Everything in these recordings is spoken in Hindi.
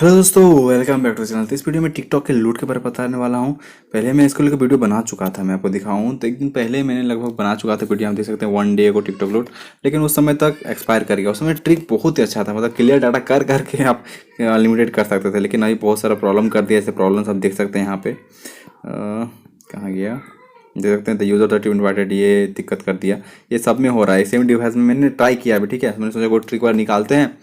हेलो दोस्तों, वेलकम बैक टू चैनल। तो इस वीडियो में टिकटॉक के लूट के बारे में बताने वाला हूँ। पहले मैं इसको लेकर वीडियो बना चुका था, मैं आपको दिखाऊँ तो एक दिन पहले मैंने लगभग बना चुका था वीडियो। हम देख सकते हैं 1 डे को टिकटॉक लूट, लेकिन उस समय तक एक्सपायर कर गया। उस समय ट्रिक बहुत ही अच्छा था, मतलब क्लियर डाटा कर करके आप अनलिमिटेड कर सकते थे। लेकिन अभी बहुत सारा प्रॉब्लम कर दिया। ऐसे प्रॉब्लम्स आप देख सकते हैं यहाँ पे। कहाँ गया, देख सकते हैं the user that you invited, ये दिक्कत कर दिया। ये सब में हो रहा है, सेम डिवाइस में मैंने ट्राई किया अभी। ठीक है, मैंने सोचा कोई ट्रिक बार निकालते हैं,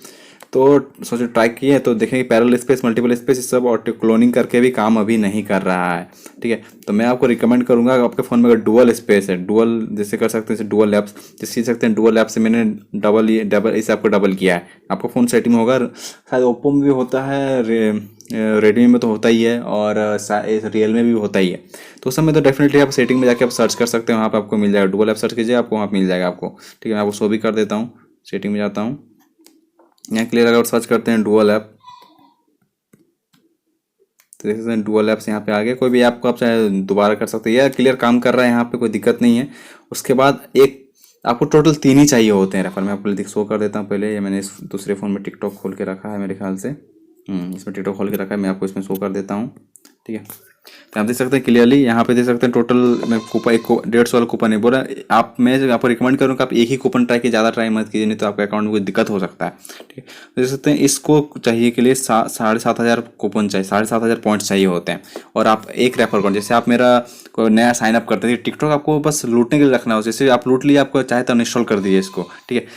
तो सोचे ट्राई किए तो देखें कि पैरेलल स्पेस, मल्टीपल स्पेस, ये सब ऑटो क्लोनिंग करके भी काम अभी नहीं कर रहा है। ठीक है, तो मैं आपको रिकमेंड करूंगा कि आपके फ़ोन में अगर डुअल स्पेस है, डुअल जैसे कर सकते हैं, जैसे डुअल ऐप्स जैसे सीख सकते हैं। डुअल ऐप से मैंने डबल इस ऐप को डबल किया है। आपको फ़ोन सेटिंग होगा, शायद ओप्पो में भी होता है, रेडमी में तो होता ही है, और रियल में भी होता ही है। तो उस समय तो डेफिनेटली आप सेटिंग में जाके आप सर्च कर सकते हैं, वहाँ पर आपको मिल जाएगा। डुअल ऐप सर्च कीजिए, आपको वहाँ मिल जाएगा आपको। ठीक है, मैं आपको शो भी कर देता हूँ। सेटिंग में जाता हूँ, यहाँ क्लियर अगर सर्च करते हैं डुअल ऐप, तो देख सकते हैं डुअल ऐप्स यहाँ पे आ गए। कोई भी ऐप को आप चाहे दोबारा कर सकते हैं, यह क्लियर काम कर रहा है, यहाँ पे कोई दिक्कत नहीं है। उसके बाद एक आपको टोटल 3 ही चाहिए होते हैं रेफर। मैं आपको शो कर देता हूँ पहले। ये मैंने इस दूसरे फ़ोन में टिकटॉक खोल के रखा है मेरे ख्याल से। इसमें टिकटॉक खोल के रखा है, मैं आपको इसमें शो कर देता हूँ। ठीक है, तो आप देख सकते हैं क्लियरली, यहाँ पे देख सकते हैं टोटल में कूपन, एक 150 वाला कूपन है। बोला आप, मैं आपको रिकमेंड करूँगा आप एक ही कूपन ट्राई कीजिए, ज़्यादा ट्राई मत कीजिए, नहीं तो आपके अकाउंट में कोई दिक्कत हो सकता है। ठीक है, तो देख सकते हैं इसको चाहिए के लिए 7,500 कूपन चाहिए, 7,500 पॉइंट्स चाहिए होते हैं। और आप एक रेफर करो, जैसे आप मेरा कोई नया साइन अप करते थे टिकटॉक, आपको बस लूटने के लिए रखना हो, जैसे आप लूट लिए, आपको चाहे तो अनइंस्टॉल कर दीजिए इसको। ठीक है,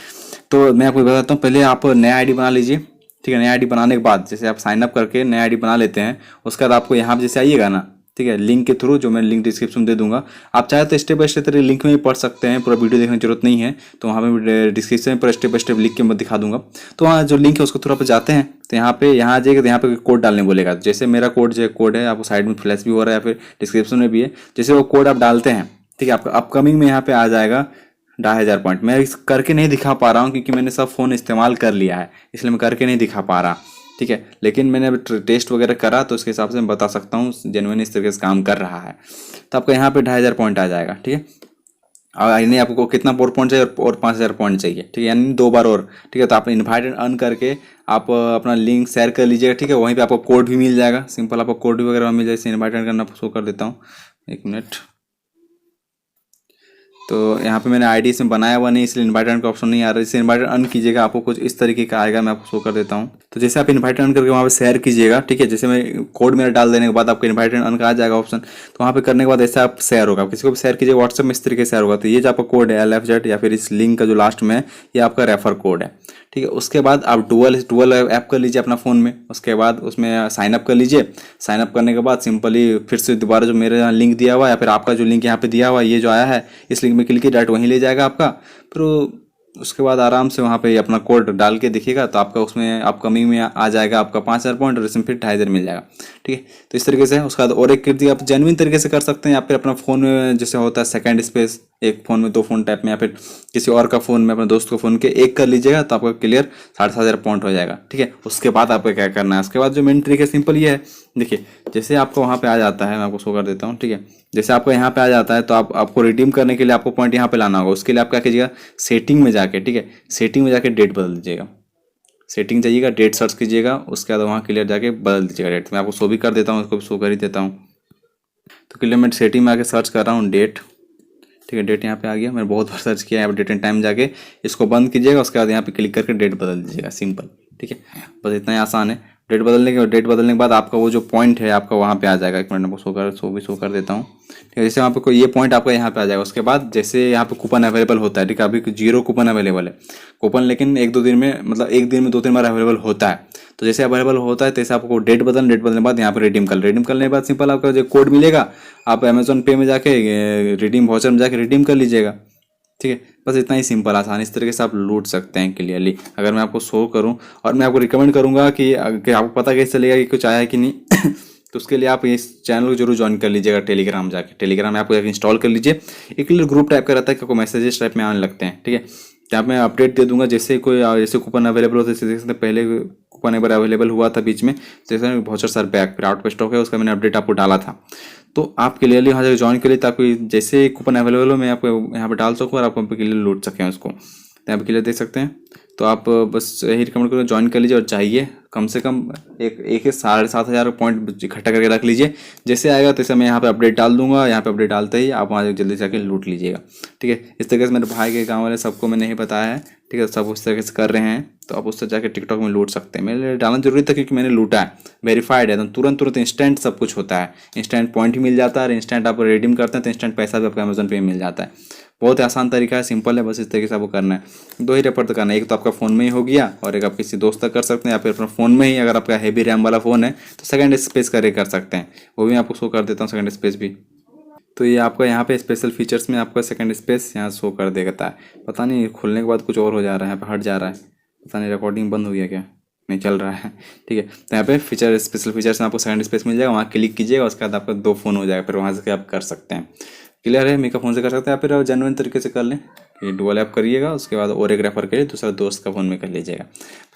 तो मैं आपको बताता हूँ, पहले आप नया आईडी बना लीजिए। ठीक है, नया आईडी बनाने के बाद जैसे आप साइन अप करके नया आईडी बना लेते हैं, उसके बाद आपको यहाँ पे जैसे आइएगा ना, ठीक है, लिंक के थ्रू, जो मैं लिंक डिस्क्रिप्शन में दे दूंगा, आप चाहे तो स्टेप बाय स्टेप तेरे लिंक में भी पढ़ सकते हैं, पूरा वीडियो देखने की जरूरत नहीं है। तो वहाँ पे डिस्क्रिप्शन में पूरा स्टेप बाय स्टेप लिख के मैं दिखा दूंगा। तो वहाँ जो लिंक है उसको थोड़ा पे जाते हैं, तो यहाँ आ जाएगा, तो यहाँ पे कोड डालने बोलेगा। जैसे मेरा कोड जो कोड है, आपको साइड में फ्लैश भी हो रहा है या फिर डिस्क्रिप्शन में भी है। जैसे वो कोड आप डालते हैं, ठीक है, आपका अपकमिंग में यहाँ पे आ जाएगा 2,500 पॉइंट। मैं इस करके नहीं दिखा पा रहा हूँ क्योंकि मैंने सब फ़ोन इस्तेमाल कर लिया है, इसलिए मैं करके नहीं दिखा पा रहा। ठीक है, लेकिन मैंने अभी टेस्ट वगैरह करा तो उसके हिसाब से मैं बता सकता हूँ जेन्युइन इस तरीके से काम कर रहा है। तो आपका यहाँ पे 2,500 पॉइंट आ जाएगा। ठीक है, और यानी आपको कितना और पॉइंट चाहिए, और 5,000 पॉइंट चाहिए। ठीक है, यानी 2 बार और। ठीक है, तो आप इन्वाइट अर्न करके आप अपना लिंक शेयर कर लीजिएगा। ठीक है, वहीं पे आपको कोड भी मिल जाएगा, सिंपल आपको कोड भी वगैरह मिल जाएगा। इन्वाइट अर्न करना शो कर देता हूँ, 1 मिनट। तो यहाँ पे मैंने आईडी इसमें बनाया हुआ नहीं, इसलिए इन्वाइट अर्न का ऑप्शन नहीं आ रहा है। इसे इन्वाइट अर्न कीजिएगा, आपको कुछ इस तरीके का आएगा, मैं आपको शो कर देता हूँ। तो जैसे आप इन्वाइट अर्न करके वहाँ पे शेयर कीजिएगा। ठीक है, जैसे मैं कोड मेरा डाल देने के बाद आपको इन्वाइट अर्न का आ जाएगा ऑप्शन। तो वहाँ पे करने के बाद ऐसा आप शेयर होगा, किसी को भी शेयर कीजिए व्हाट्सएप में, इस तरीके से शेयर होगा। तो ये जो आपका कोड है LFZ, या फिर इस लिंक का जो लास्ट में है, ये आपका रेफर कोड है। ठीक है, उसके बाद आप डुअल ऐप कर लीजिए अपना फ़ोन में। उसके बाद उसमें साइन अप कर लीजिए। साइन अप करने के बाद सिंपली फिर से दोबारा जो मेरे यहाँ लिंक दिया हुआ है, या फिर आपका जो लिंक यहाँ पे दिया हुआ है, ये जो आया है, इस लिंक में क्लिक किए, डायरेक्ट वहीं ले जाएगा आपका। फिर उसके बाद आराम से वहाँ पे अपना कोड डाल के देखिएगा, तो आपका उसमें अपकमिंग में आ जाएगा आपका 5,000 पॉइंट, और इसमें फिर 2,500 मिल जाएगा। ठीक है, तो इस तरीके से उसके बाद और एक कृति आप जेन्युइन तरीके से कर सकते हैं, या फिर अपना फ़ोन में जैसे होता है सेकंड स्पेस, एक फ़ोन में 2 फ़ोन टाइप में, या फिर किसी और का फ़ोन में अपने दोस्त को फ़ोन के एक कर लीजिएगा, तो आपका क्लियर 7,500 पॉइंट हो जाएगा। ठीक है, उसके बाद आपको क्या करना है, उसके बाद जो मेन ट्रिक है सिंपल ये है। देखिए, जैसे आपको वहाँ पे आ जाता है, मैं आपको शो कर देता हूँ। ठीक है, जैसे आपको यहाँ पे आ जाता है, तो आपको रिडीम करने के लिए आपको पॉइंट यहाँ पे लाना होगा। उसके लिए आप क्या कीजिएगा, सेटिंग में जाके, ठीक है, सेटिंग में जाके डेट बदल दीजिएगा। सेटिंग जाइएगा, डेट सर्च कीजिएगा, उसके बाद वहाँ क्लियर जाके बदल दीजिएगा डेट। मैं आपको शो भी कर देता हूँ, उसको भी शो कर ही देता हूँ। तो क्लियर मैं सेटिंग में आके सर्च कर रहा हूँ डेट। ठीक है, डेट यहाँ पे आ गया, मैंने बहुत बार सर्च किया है। यहाँ पे डेट एंड टाइम जाके इसको बंद कीजिएगा, उसके बाद यहाँ पे क्लिक करके डेट बदल दीजिएगा, सिंपल। ठीक है, बस इतना ही आसान है। डेट बदलने के बाद आपका वो जो पॉइंट है आपका वहाँ पे आ जाएगा। 1 मिनट में शो कर देता हूँ। ठीक है, जैसे वहाँ पे कोई ये पॉइंट आपका यहाँ पे आ जाएगा। उसके बाद जैसे यहाँ पे कूपन अवेलेबल होता है, ठीक है, अभी 0 कूपन अवेलेबल है। कूपन लेकिन 1-2 दिन में, मतलब एक दिन में 2-3 बार अवेलेबल होता है। तो जैसे अवेलेबल होता है, तैसे आपको डेट बदलने के बाद यहाँ पे रिडीम करने के बाद सिंपल आपका जो कोड मिलेगा, आप अमेजोन पे में जाके रिडीम वाउचर में जाके रिडीम कर लीजिएगा। ठीक है, बस इतना ही सिंपल आसान, इस तरीके से आप लूट सकते हैं क्लियरली। अगर मैं आपको शो करूं, और मैं आपको रिकमेंड करूंगा कि आपको पता कैसे चलेगा कि कुछ आया है कि नहीं तो उसके लिए आप इस चैनल को जरूर ज्वाइन कर लीजिएगा टेलीग्राम जाके। टेलीग्राम में आपको जाकर इंस्टॉल कर लीजिए। एक लिए ग्रुप टाइप का रहता है कि आपको मैसेजेस टाइप में आने लगते हैं। ठीक है, जहाँ मैं अपडेट दे दूंगा, जैसे कोई जैसे कूपन अवेलेबल होता है, जैसे पहले कूपन एक बार अवेलेबल हुआ था बीच में, जैसे बहुत सारे बैक फिर आउट ऑफ स्टॉक है, उसका मैंने अपडेट आपको डाला था। तो आप क्लियरली वहाँ जाकर ज्वाइन करिए, ताकि जैसे कूपन अवेलेबल हो मैं आपको यहाँ पे डाल सकूँ और आप क्लियर लूट सकें उसको। तो यहाँ पे क्लियर देख सकते हैं। तो आप बस यही रिकमेंड करो, ज्वाइन कर लीजिए और चाहिए कम से कम एक 7,500 पॉइंट इकट्ठा करके रख लीजिए। जैसे आएगा तैसे मैं यहाँ पे अपडेट डाल दूंगा। यहाँ पे अपडेट डालते ही आप वहाँ जल्दी से जाके लूट लीजिएगा, ठीक है। इस तरीके से मेरे भाई के गाँव वाले सबको मैंने नहीं बताया है, ठीक है। सब उस तरीके से कर रहे हैं, तो आप उससे जाके टिकटॉक में लूट सकते हैं। मेरे लिए डालना जरूरी था क्योंकि मैंने लूटा है, वेरीफाइड है, तो तुरंत इंस्टेंट सब कुछ होता है। इंस्टेंट पॉइंट भी मिल जाता है और इंस्टेंट आप रिडीम करते हैं तो इंस्टेंट पैसा भी आपको अमेजन पे मिल जाता है। बहुत ही आसान तरीका है, सिंपल है, बस इस तरीके से आपको करना है। 2 ही रेफर तो करना है, एक तो आपका फ़ोन में ही हो गया और एक आप किसी दोस्त तक कर सकते हैं, या फिर अपना फ़ोन में ही अगर आपका हैवी रैम वाला फ़ोन है तो सेकंड स्पेस करके कर सकते हैं। वो भी मैं आपको शो कर देता हूँ, सेकंड स्पेस भी। तो ये आपका यहाँ पे स्पेशल फीचर्स में आपका सेकंड स्पेस यहाँ शो कर देता है। पता नहीं खुलने के बाद कुछ और हो जा रहा है, यहाँ पे हट जा रहा है, पता नहीं रिकॉर्डिंग बंद हो गया क्या, नहीं चल रहा है, ठीक है। तो यहाँ पे फीचर स्पेशल फीचर्स में आपको सेकंड स्पेस मिल जाएगा, वहाँ क्लिक कीजिएगा, उसके बाद आपका 2 फ़ोन हो जाएगा, फिर वहाँ से आप कर सकते हैं। क्लियर है, मेरा फ़ोन से कर सकते हैं, या फिर आप जेन्युइन तरीके से कर लें कि डुअल ऐप करिएगा, उसके बाद और एक रेफर करिए, दूसरा दोस्त का फ़ोन में कर लीजिएगा,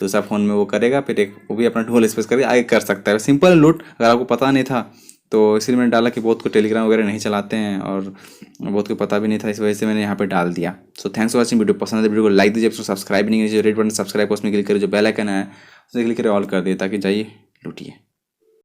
दूसरा फ़ोन में वो करेगा, फिर एक वो भी अपना डुअल स्पेस करके आगे कर सकता है। सिंपल लूट, अगर आपको पता नहीं था तो इसलिए मैंने डाला कि बहुत को टेलीग्राम वगैरह नहीं चलाते हैं और बहुत को पता भी नहीं था, इस वजह से मैंने यहाँ पे डाल दिया। So thanks for watching. Video पसंद है वीडियो को लाइक दीजिए, सब्सक्राइब नहीं कीजिए, रेड बटन सब्सक्राइब उसमें क्लिक करिए, जो बेल आइकन है उसमें क्लिक करिए, ऑल कर दिए ताकि जाइए लूटिए।